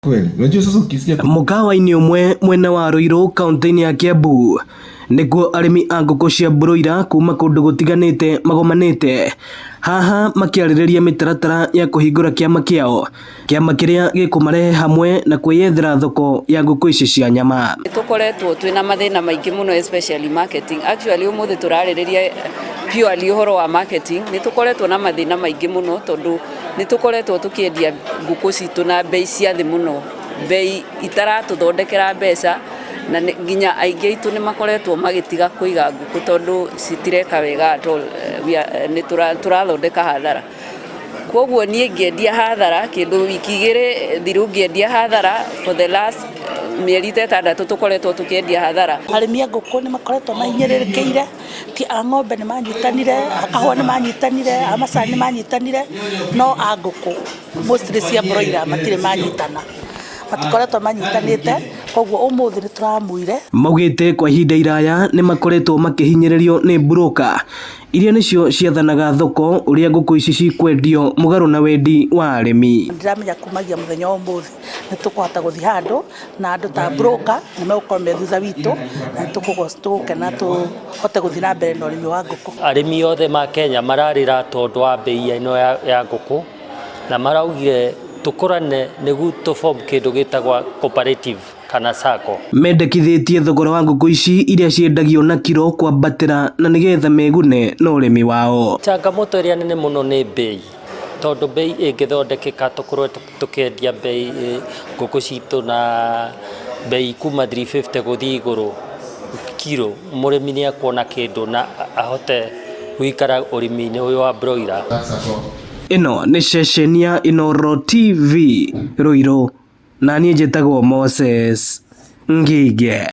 Kweli, unajua sasa ukisikia mukawa-ini umwe mwena wa Ruiru kaunti-ini ya Kiambu niguo arimi a nguku cia broiler kuma kundu gutiganite magomanite haha makiaririria mitaratara ya kuhingura kiama kiao, kiama kiria gikumarehe hamwe na kwiyethera thoko ya nguku ici cia nyama. Tukoretwo twina mathina maingi muno especially marketing. Actually umuthi turaririria purely uhoro wa marketing ni tukoretwo na mathina maingi muno tondu ni tukoretwo tukiendia nguku citu na bei cia thi muno, bei itaratuthondekera mbeca na nginya aingi aitu ni makoretwo magitiga kuiga nguku tondu citireka wega at all, ni turathondeka hathara. Koguo nie ngiendia hathara kindu wiki igiri thiru ngiendia hathara for the last mieri 6 tukoretwo tukiendia hathara. Arimi a nguku ni makoretwo mahinyĩrĩrĩkĩire, ti a ng'ombe ni manyitanire, a kahũa ni manyitanire, a macani ni manyitanire, no a nguku mostly cia broiler matire manyitana, matikoretwo manyitanite. Koguo umuthi ni turamuire maugite kwa ihinda iraya ni makoretwo makihinyĩrĩrio ni broker iria nicio ciathanaga thoko uria nguku ici cikwendio mugaru na wendi wa arimi. Ndiramenya kumagia muthenya umuthi ni tukuhota guthi handu na andu ta broker ni megukorwo me thutha witu na tukugokena tuhote guthi na mbere na urimi wa nguku. Arimi othe ma Kenya mararira tondu wa bei ino ya nguku na maraugire tukorane nigu to form kindu gitagwa cooperative kana sako. Mendekithitie thogora wa nguku ici iria ciendagio na kiro kwambatira na nigetha megune na urimi wao. Changamoto iria nene muno ni bei, tondu bei ingithondekeka tukorwo tukiendia bei nguku citu na bei kuma 350 guthii iguru kiro, murimi ni akuona kindu na ahote guikara urimi-ini uyu wa broiler. Ino ni ceceni ya Inooro TV Ruiru, na niĩ njĩtagwo Moses Ngige.